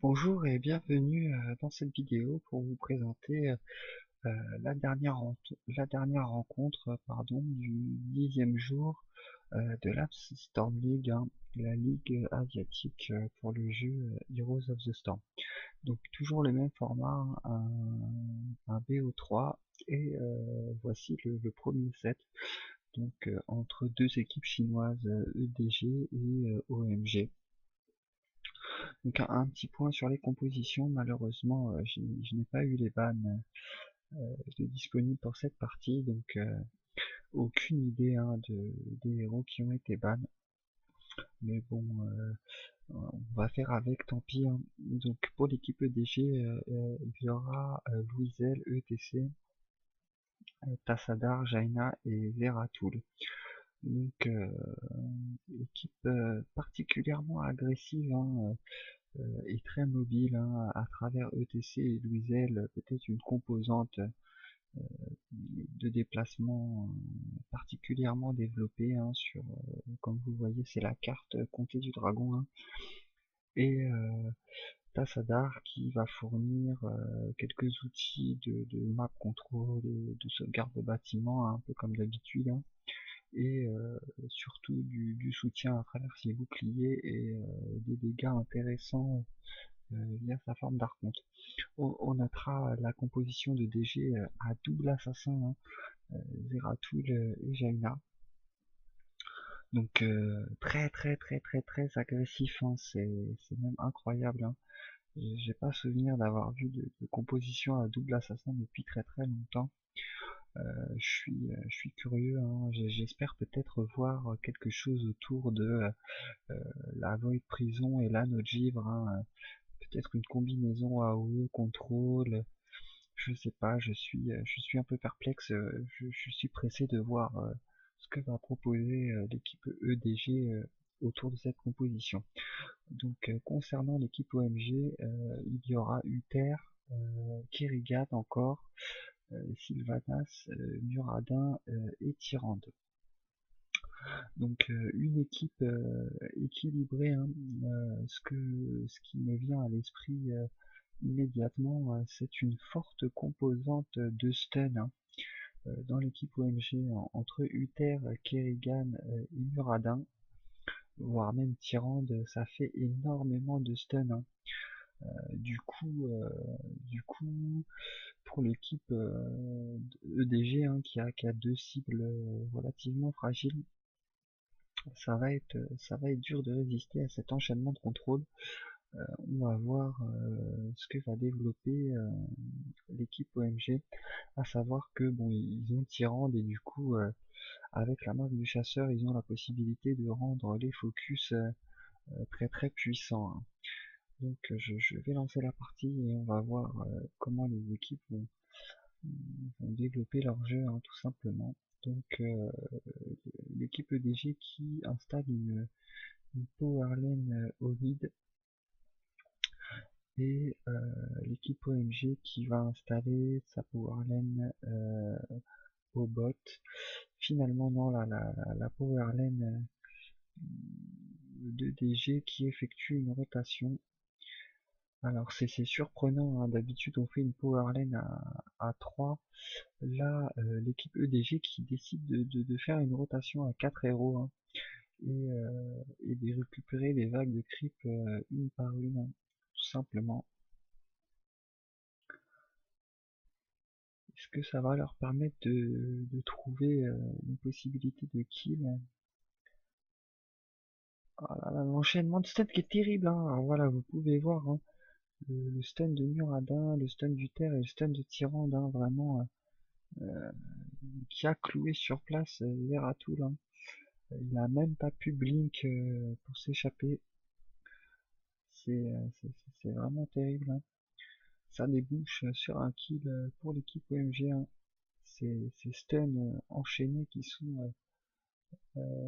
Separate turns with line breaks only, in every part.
Bonjour et bienvenue dans cette vidéo pour vous présenter la dernière rencontre du 10e jour de la Storm League, la ligue asiatique pour le jeu Heroes of the Storm. Donc toujours le même format, un BO3 et voici le premier set entre deux équipes chinoises EDG et OMG. Donc un petit point sur les compositions, malheureusement je n'ai pas eu les bans disponibles pour cette partie, aucune idée des héros qui ont été bans. Mais bon, on va faire avec, tant pis. Donc pour l'équipe EDG, il y aura Louisel, ETC, Tassadar, Jaina et Zeratul. Donc équipe particulièrement agressive, et très mobile, à travers ETC et Louisel, peut-être une composante de déplacement particulièrement développée, comme vous voyez, c'est la carte Comté du Dragon, et Tassadar qui va fournir quelques outils de map control et de sauvegarde de bâtiments, un peu comme d'habitude, et surtout du soutien à travers ses boucliers et des dégâts intéressants via sa forme d'archonte. On notera la composition de DG à double assassin, Zeratul et Jaina. Donc très agressif, c'est même incroyable. J'ai pas souvenir d'avoir vu de composition à double assassin depuis très longtemps. Je suis curieux, j'espère peut-être voir quelque chose autour de la Void Prison et l'Anneau de Givre, peut-être une combinaison AOE, contrôle, je sais pas, je suis un peu perplexe, je suis pressé de voir ce que va proposer l'équipe EDG autour de cette composition. Donc concernant l'équipe OMG, il y aura Uther, Kerrigan encore, Sylvanas, Muradin et Tyrande. Donc une équipe équilibrée, ce qui me vient à l'esprit immédiatement, c'est une forte composante de stun, dans l'équipe OMG, entre Uther, Kerrigan et Muradin, voire même Tyrande, ça fait énormément de stun, du coup, pour l'équipe EDG, qui a deux cibles relativement fragiles, ça va être dur de résister à cet enchaînement de contrôle. On va voir ce que va développer l'équipe OMG, à savoir que bon, ils ont Tyrande et du coup, avec la marque du chasseur, ils ont la possibilité de rendre les focus très puissants. Donc je vais lancer la partie et on va voir comment les équipes vont développer leur jeu, tout simplement. Donc l'équipe EDG qui installe une power lane au vide, et l'équipe OMG qui va installer sa power lane au bot. Finalement non, la power lane de DG qui effectue une rotation. Alors c'est surprenant, d'habitude on fait une power lane à 3. Là l'équipe EDG qui décide de faire une rotation à 4 héros, et de récupérer les vagues de creep une par une, tout simplement. Est-ce que ça va leur permettre de trouver une possibilité de kill? Ah là, l'enchaînement de stun qui est terrible, Alors voilà, vous pouvez voir, le stun de Muradin, le stun du Terre et le stun de Tyrande, vraiment, qui a cloué sur place Zeratul. Il n'a même pas pu blink pour s'échapper. C'est vraiment terrible. Ça débouche sur un kill pour l'équipe OMG. Ces stuns enchaînés qui sont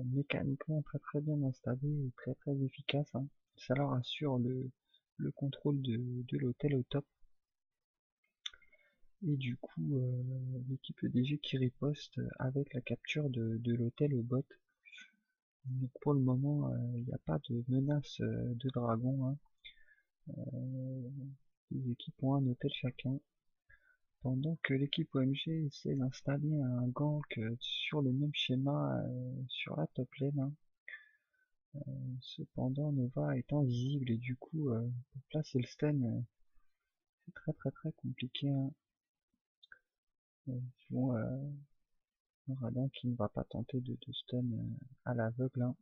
mécaniquement très bien installés et très efficaces. Ça leur assure le contrôle de l'hôtel au top. Et du coup, l'équipe EDG qui riposte avec la capture de l'hôtel au bot. Donc pour le moment, il n'y a pas de menace de dragon, Les équipes ont un hôtel chacun. Pendant que l'équipe OMG essaie d'installer un gank sur le même schéma sur la top lane, hein. Cependant, Nova est invisible et du coup, pour placer le stun, c'est très compliqué, hein. Bon, Radin qui ne va pas tenter de stun à l'aveugle, hein.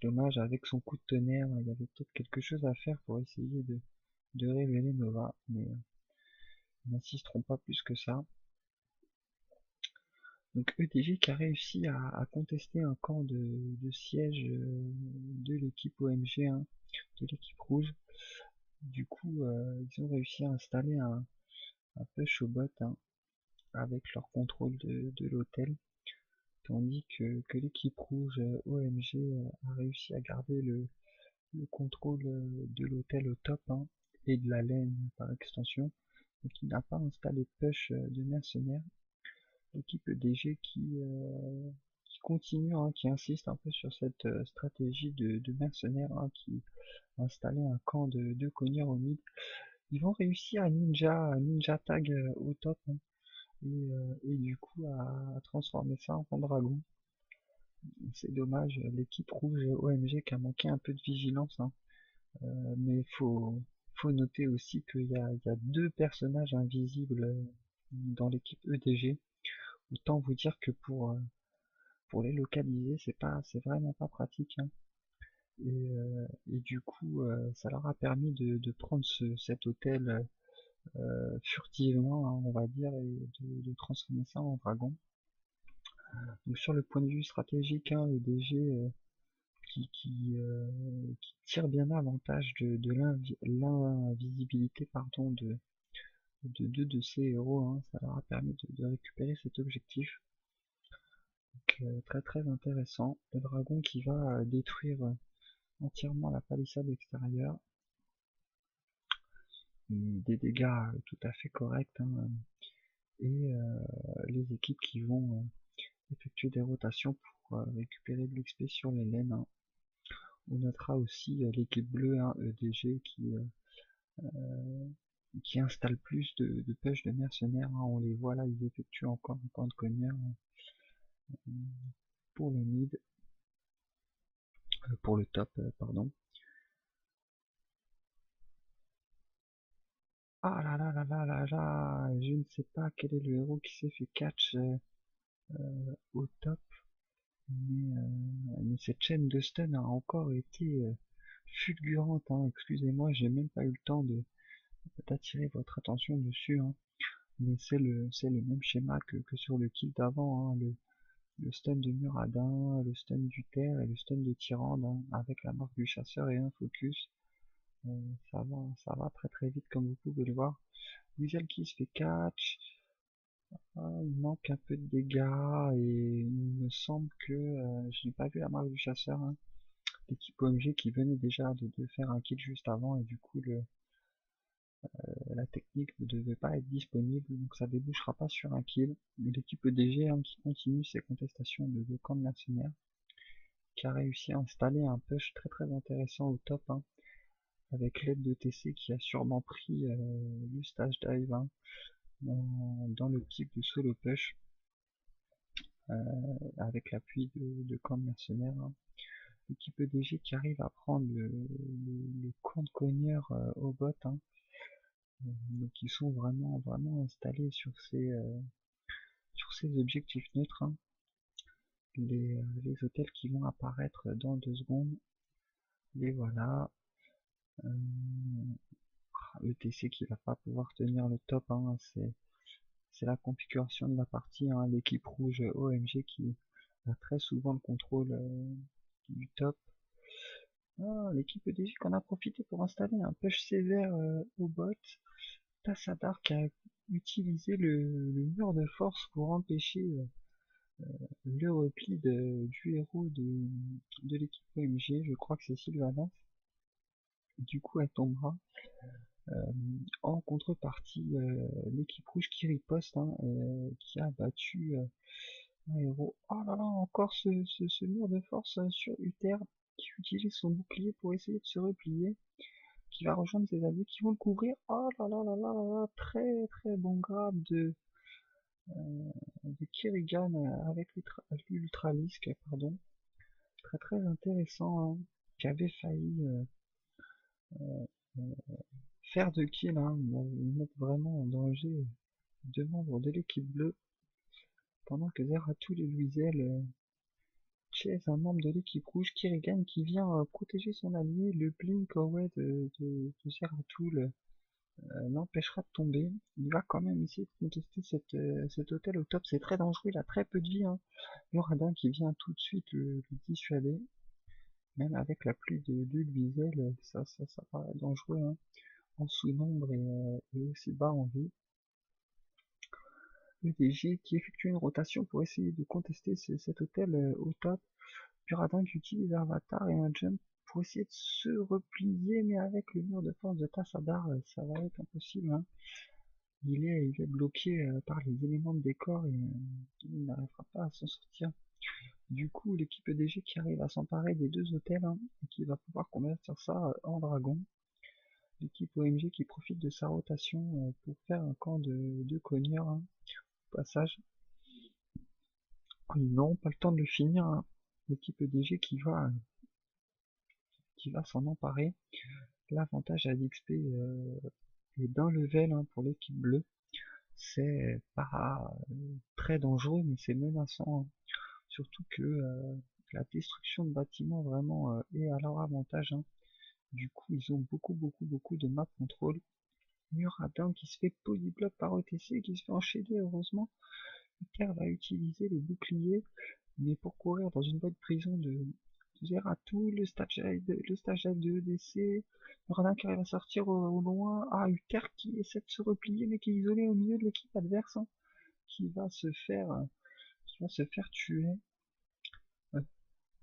Dommage, avec son coup de tonnerre, il y avait peut-être quelque chose à faire pour essayer de révéler Nova, mais ils n'insisteront pas plus que ça. Donc EDG qui a réussi à contester un camp de siège de l'équipe OMG, hein, de l'équipe rouge. Du coup, ils ont réussi à installer un push au bot, hein, avec leur contrôle de l'hôtel, tandis que l'équipe rouge OMG a réussi à garder le contrôle de l'hôtel au top, hein, et de la lane par extension, donc il n'a pas installé de push de mercenaires. L'équipe EDG qui continue, hein, qui insiste un peu sur cette stratégie de mercenaires, hein, qui a installé un camp de cogneurs au mid. Ils vont réussir à ninja tag au top, hein, et du coup à transformer ça en dragon. C'est dommage, l'équipe rouge OMG qui a manqué un peu de vigilance, hein. Mais faut noter aussi qu'il y a deux personnages invisibles dans l'équipe EDG. Autant vous dire que pour les localiser, c'est vraiment pas pratique, hein. Et du coup, ça leur a permis de prendre cet hôtel furtivement, hein, on va dire, et de transformer ça en dragon. Donc sur le point de vue stratégique, hein, EDG qui tire bien avantage de l'invisibilité pardon de deux de ses héros, hein. Ça leur a permis de récupérer cet objectif. Donc, très intéressant. Le dragon qui va détruire entièrement la palissade extérieure. Des dégâts tout à fait corrects, hein, et les équipes qui vont effectuer des rotations pour récupérer de l'XP sur les lanes, hein. On notera aussi l'équipe bleue, hein, EDG qui installe plus de push de mercenaires, hein. On les voit là, ils effectuent encore un camp de cogneurs pour le mid, pour le top, pardon. Ah là, je ne sais pas quel est le héros qui s'est fait catch au top, mais cette chaîne de stun a encore été fulgurante, hein. Excusez-moi, j'ai même pas eu le temps d'attirer votre attention dessus, hein. Mais c'est le même schéma que sur le kill d'avant, hein. Le stun de Muradin, le stun du Terre et le stun de Tyrande, hein, avec la marque du chasseur et un focus. Ça va très vite comme vous pouvez le voir. Weasel qui se fait catch. Ah, il manque un peu de dégâts et il me semble que je n'ai pas vu la marque du chasseur, hein. L'équipe OMG qui venait déjà de faire un kill juste avant et du coup la technique ne devait pas être disponible, donc ça débouchera pas sur un kill. L'équipe EDG, hein, qui continue ses contestations de camp de mercenaires, qui a réussi à installer un push très intéressant au top, hein, avec l'aide de TC qui a sûrement pris le stage dive, hein, dans l'optique de solo push, avec l'appui de camp de mercenaires, hein. L'équipe EDG qui arrive à prendre le camp de cogneurs au bot, hein. Donc ils sont vraiment installés sur ces objectifs neutres, hein. Les hôtels qui vont apparaître dans 2 secondes, les voilà. ETC qui va pas pouvoir tenir le top, hein. C'est la configuration de la partie, hein. L'équipe rouge OMG qui a très souvent le contrôle du top. Ah, l'équipe EDG qu'on a profité pour installer un push sévère au bot. Tassadar qui a utilisé le mur de force pour empêcher le repli du héros de l'équipe OMG. Je crois que c'est Sylvanas. Du coup, elle tombera. En contrepartie, l'équipe rouge qui riposte, hein, qui a battu un héros. Oh là là, encore ce mur de force sur Uther qui utilise son bouclier pour essayer de se replier. qui va rejoindre ses alliés qui vont le couvrir. Oh là là là là là là, très très bon grab de Kirigan avec l'Ultralisk, pardon. Très très intéressant, hein, qui avait failli euh, faire de kill, hein, mettre vraiment en danger deux membres de l'équipe bleue, pendant que Zeratul et Louisel chase un membre de l'équipe rouge, Kirigan, qui vient protéger son allié. Le blink away de Zeratul l'empêchera de tomber. Il va quand même essayer de contester cet hôtel au top, c'est très dangereux, il a très peu de vie, hein. Yoradin qui vient tout de suite le dissuader, même avec la pluie de Louisel, ça paraît dangereux, hein, en sous-nombre et aussi bas en vie. EDG qui effectue une rotation pour essayer de contester cet hôtel au top. Yoradin qui utilise un avatar et un jump pour essayer de se replier, mais avec le mur de force de Tassadar, ça va être impossible, hein. Il est bloqué par les éléments de décor et il n'arrivera pas à s'en sortir. Du coup, l'équipe EDG qui arrive à s'emparer des deux hôtels, hein, et qui va pouvoir convertir ça en dragon. L'équipe OMG qui profite de sa rotation pour faire un camp de cogneurs, hein, au passage. Ils n'auront pas le temps de le finir, hein. L'équipe EDG qui va s'en emparer. L'avantage à l'XP est d'un level, hein, pour l'équipe bleue. C'est pas très dangereux, mais c'est menaçant, hein. Surtout que la destruction de bâtiments vraiment est à leur avantage, hein. Du coup, ils ont beaucoup de map control. Muradin qui se fait polyblock par OTC, qui se fait enchaîner, heureusement. Iter va utiliser le bouclier, mais pour courir dans une bonne prison de Zeratul, le stagiaire de EDC. Muradin qui arrive à sortir au loin. Ah, Uter qui essaie de se replier, mais qui est isolé au milieu de l'équipe adverse, hein, qui va se faire tuer.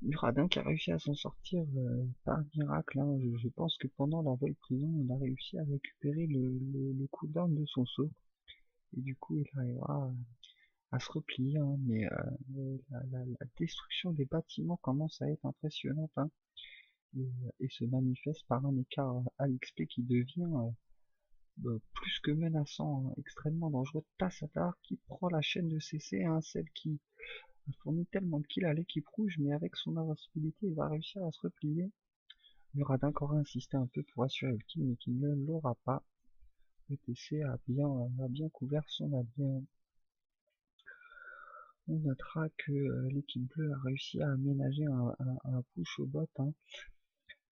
Muradin qui a réussi à s'en sortir par miracle, hein. Je pense que pendant la voie de prison, il a réussi à récupérer le cooldown de son saut. Et du coup, il arrivera à se replier, hein. Mais la destruction des bâtiments commence à être impressionnante, hein, et se manifeste par un écart à l'XP qui devient plus que menaçant, hein, extrêmement dangereux. Tassadar qui prend la chaîne de CC, hein, celle qui a fourni tellement de kills à l'équipe rouge, mais avec son invincibilité, il va réussir à se replier. Muradin qui aura insisté un peu pour assurer le kill, mais qui ne l'aura pas. ETC a bien couvert son allié. On notera que l'équipe bleue a réussi à aménager un push au bot, hein,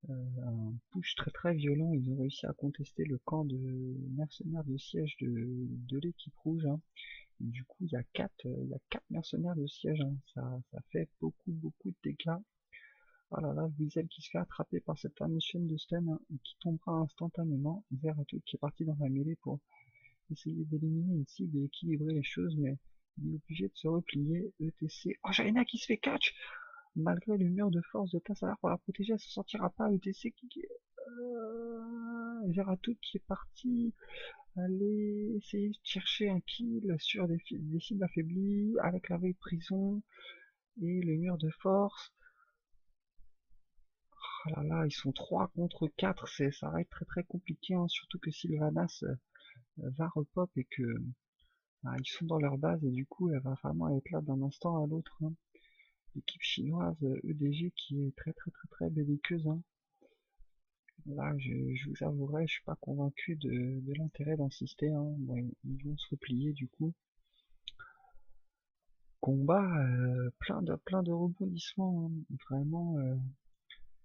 un push très très violent. Ils ont réussi à contester le camp de mercenaires de siège de l'équipe rouge, hein. Du coup, il y a 4 mercenaires de siège, hein. Ça fait beaucoup de dégâts. Oh là là, Louisel qui se fait attraper par cette fameuse chaîne de stun, hein, et qui tombera instantanément. Zeratul qui est parti dans la mêlée pour essayer d'éliminer une cible et équilibrer les choses, mais il est obligé de se replier. ETC. Oh, Jaina qui se fait catch! Malgré le mur de force de Tassadar pour la protéger, elle ne s'en sortira pas. ETC qui. Zeratul qui est parti aller essayer de chercher un kill sur des cibles affaiblies avec la veille de prison et le mur de force. Oh là là, ils sont 3 contre 4, ça va être très très compliqué, hein, surtout que Sylvanas va repop et que ils sont dans leur base et du coup elle va vraiment être là d'un instant à l'autre, hein. L'équipe chinoise EDG qui est très belliqueuse, hein. Là, je vous avouerai, je suis pas convaincu de l'intérêt d'insister, hein. Bon, ils vont se replier du coup. Combat plein de rebondissements, hein. Vraiment,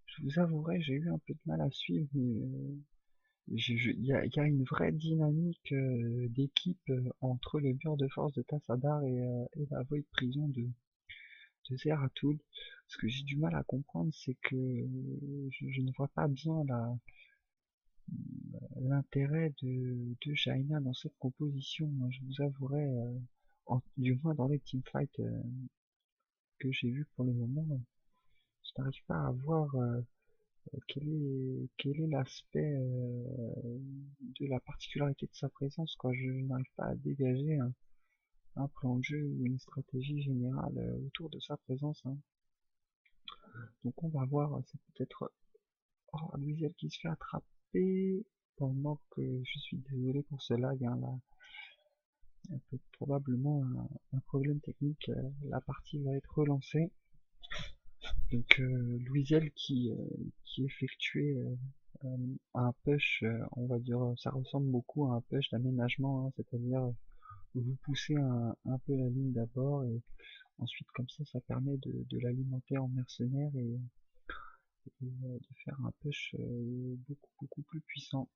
je vous avouerai, j'ai eu un peu de mal à suivre, mais il y a une vraie dynamique d'équipe entre le mur de force de Tassadar et la voie de prison de Zeratul. Ce que j'ai du mal à comprendre, c'est que je ne vois pas bien l'intérêt de Jaina dans cette composition. Je vous avouerai, du moins dans les teamfights que j'ai vus pour le moment, je n'arrive pas à voir quel est l'aspect de la particularité de sa présence, quoi. Je n'arrive pas à dégager un plan de jeu ou une stratégie générale autour de sa présence, hein. Donc on va voir, c'est peut-être Louisiel qui se fait attraper. attraper pendant que je suis désolé pour ce lag, hein, là, probablement un problème technique, la partie va être relancée. Donc Louisiel qui effectuait un push, on va dire, ça ressemble beaucoup à un push d'aménagement, hein, c'est-à-dire vous poussez un peu la ligne d'abord et ensuite comme ça permet de l'alimenter en mercenaire et de faire un push beaucoup plus puissant.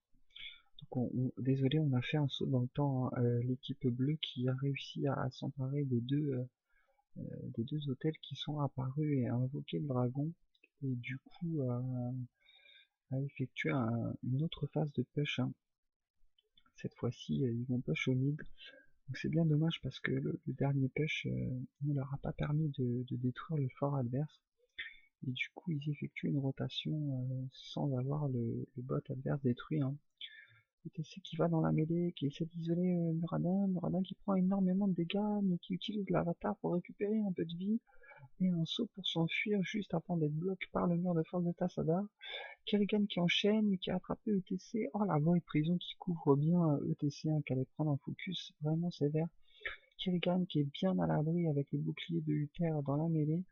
Donc désolé, on a fait un saut dans le temps, hein. L'équipe bleue qui a réussi à s'emparer des deux hôtels qui sont apparus et à invoquer le dragon et du coup à effectuer une autre phase de push, hein. Cette fois-ci ils vont push au mid. Donc c'est bien dommage parce que le dernier push ne leur a pas permis de détruire le fort adverse. Et du coup ils effectuent une rotation sans avoir le bot adverse détruit, hein. ETC qui va dans la mêlée, qui essaie d'isoler Muradin qui prend énormément de dégâts mais qui utilise l'avatar pour récupérer un peu de vie et un saut pour s'enfuir juste avant d'être bloqué par le mur de force de Tassadar. Kerrigan qui enchaîne et qui a attrapé ETC. Oh la voie prison qui couvre bien ETC, hein, qui allait prendre un focus vraiment sévère. Kerrigan qui est bien à l'abri avec les boucliers de Uther dans la mêlée.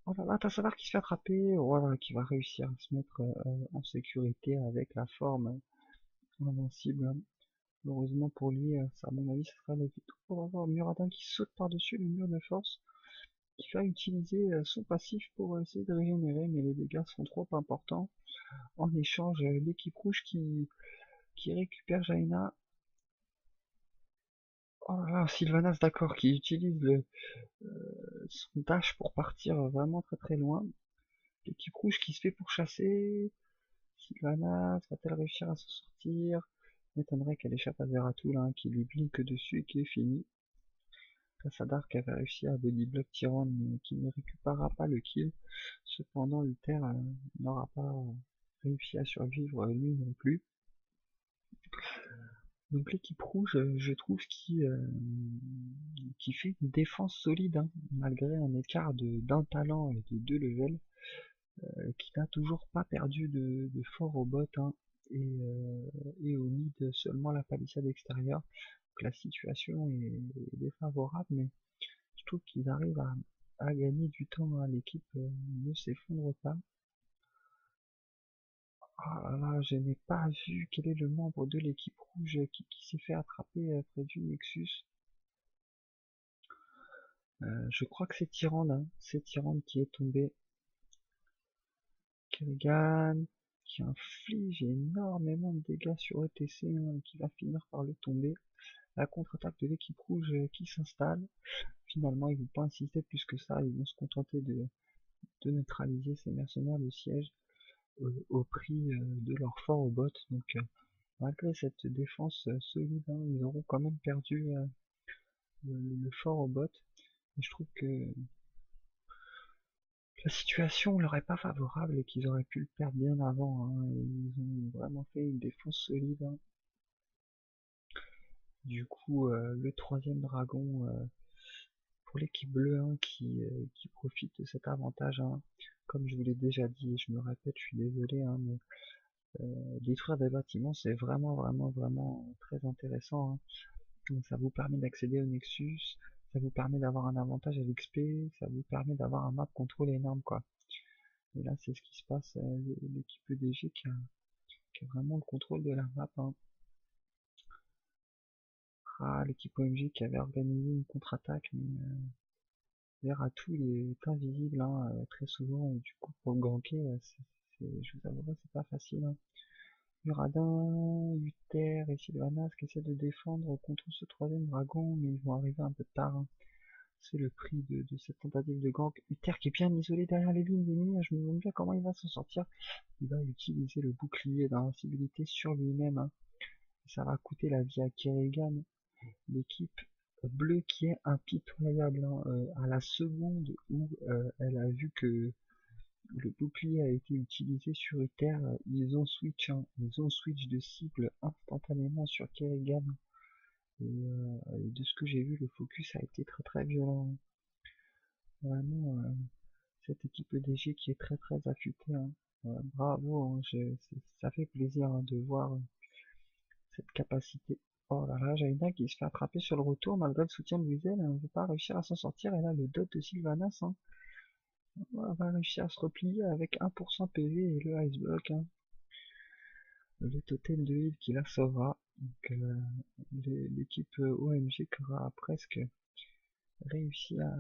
Oh là là, Tassadar qui se fait attraper, voilà, qui va réussir à se mettre en sécurité avec la forme invincible. Heureusement pour lui, ça, à mon avis, ça sera la victoire pour avoir Muradin qui saute par-dessus le mur de force, qui va utiliser son passif pour essayer de régénérer, mais les dégâts sont trop importants. En échange, l'équipe rouge qui récupère Jaina. Oh là là, Sylvanas, d'accord, qui utilise son dash pour partir vraiment très loin. L'équipe rouge qui se fait pourchasser. Sylvanas va-t-elle réussir à se sortir? M'étonnerait qu'elle échappe à Zeratul, hein, qui lui blink dessus et qui est fini. Tassadar qui avait réussi à bodyblock Tyrande mais qui ne récupérera pas le kill. Cependant, Uther n'aura pas réussi à survivre lui non plus. Donc l'équipe rouge, je trouve qui fait une défense solide, hein, malgré un écart d'un talent et de deux levels, qui n'a toujours pas perdu de fort au bot, hein, et au mid seulement la palissade extérieure. Donc la situation est défavorable, mais je trouve qu'ils arrivent à gagner du temps, hein. L'équipe ne s'effondre pas. Ah là là, je n'ai pas vu quel est le membre de l'équipe rouge qui s'est fait attraper près du Nexus. Je crois que c'est Tyrande, hein. C'est Tyrande qui est tombé. Kerrigan qui inflige énormément de dégâts sur ETC, hein, et qui va finir par le tomber. La contre-attaque de l'équipe rouge qui s'installe. Finalement, ils vont pas insister plus que ça, ils vont se contenter de neutraliser ces mercenaires de siège au prix de leur fort au bot. Donc malgré cette défense solide, hein, ils auront quand même perdu le fort au bot. Et je trouve que la situation leur est pas favorable et qu'ils auraient pu le perdre bien avant, hein. Ils ont vraiment fait une défense solide, hein. Du coup, le troisième dragon pour l'équipe bleue, hein, qui profite de cet avantage, hein. Comme je vous l'ai déjà dit, et je me répète, je suis désolé, hein, mais détruire des bâtiments, c'est vraiment très intéressant, hein. Donc, ça vous permet d'accéder au Nexus, ça vous permet d'avoir un avantage à l'XP, ça vous permet d'avoir un map contrôle énorme, quoi. Et là, c'est ce qui se passe. L'équipe EDG qui a vraiment le contrôle de la map, hein. Ah, l'équipe OMG qui avait organisé une contre-attaque, mais Zeratul est invisible, hein, très souvent, et du coup, pour le ganker, je vous avouerai, c'est pas facile, hein. Muradin, Uther et Sylvanas qui essaient de défendre contre ce troisième dragon, mais ils vont arriver un peu tard, hein. C'est le prix de cette tentative de gank. Uther qui est bien isolé derrière les lignes ennemies, je me demande bien comment il va s'en sortir. Il va utiliser le bouclier d'invincibilité sur lui-même, hein. Ça va coûter la vie à Kerrigan. L'équipe bleue qui est impitoyable, hein. À la seconde où elle a vu que le bouclier a été utilisé sur Uther, ils ont switch, hein. Ils ont switch de cible instantanément sur Kerrigan. Et de ce que j'ai vu, le focus a été très violent. Vraiment, cette équipe EDG qui est très affûtée, hein. Bravo, hein, ça fait plaisir hein, de voir cette capacité. Oh là là, Jaina qui se fait attraper sur le retour malgré le soutien de Louiselle, elle ne veut pas réussir à s'en sortir, et là le dot de Sylvanas hein, va réussir à se replier avec 1% PV et le Ice Block, hein, le totem de heal qui la sauvera. Donc l'équipe OMG qui aura presque réussi à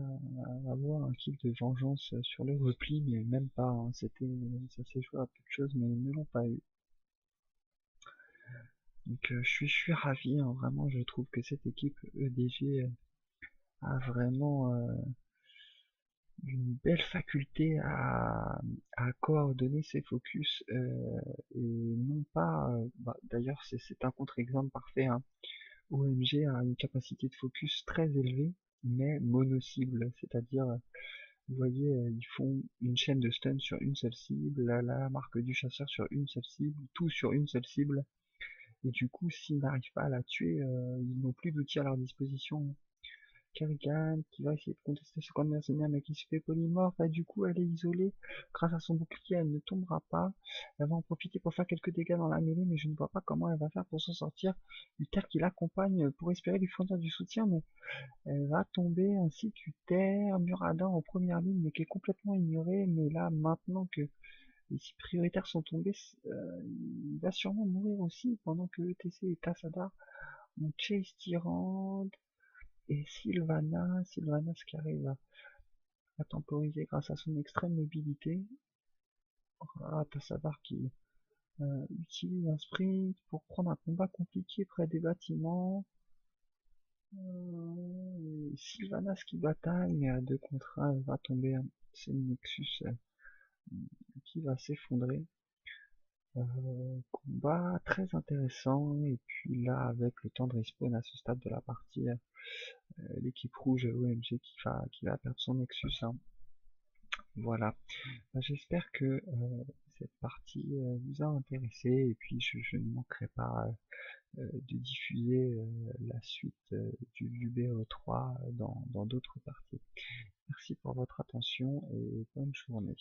avoir un kill de vengeance sur le repli, mais même pas, hein, ça s'est joué à peu de choses, mais ils ne l'ont pas eu. Donc je suis ravi, hein, vraiment je trouve que cette équipe EDG a vraiment une belle faculté à coordonner ses focus et non pas, d'ailleurs c'est un contre-exemple parfait, hein. OMG a une capacité de focus très élevée mais mono-cible, c'est-à-dire vous voyez ils font une chaîne de stun sur une seule cible, la marque du chasseur sur une seule cible, tout sur une seule cible, et du coup s'ils n'arrivent pas à la tuer, ils n'ont plus d'outils à leur disposition. Kerrigan qui va essayer de contester ce corps mercenaire mais qui se fait polymorphe, et du coup elle est isolée, grâce à son bouclier elle ne tombera pas, elle va en profiter pour faire quelques dégâts dans la mêlée mais je ne vois pas comment elle va faire pour s'en sortir. Uther qui l'accompagne pour espérer lui fournir du soutien mais elle va tomber, ainsi qu'Uther, Muradin en première ligne mais qui est complètement ignoré, mais là maintenant que les 6 prioritaires sont tombés, il va sûrement mourir aussi pendant que ETC et Tassadar ont chase Tyrande et Sylvanas qui arrive à temporiser grâce à son extrême mobilité. Ah, Tassadar qui utilise un sprint pour prendre un combat compliqué près des bâtiments. Sylvanas qui bataille, mais à 2 contre 1, elle va tomber. C'est le Nexus qui va s'effondrer. Combat très intéressant, et puis là, avec le temps de respawn à ce stade de la partie, l'équipe rouge OMG qui va perdre son Nexus, hein. Voilà. J'espère que cette partie vous a intéressé, et puis je ne manquerai pas de diffuser la suite du BO3 dans d'autres parties. Merci pour votre attention et bonne journée.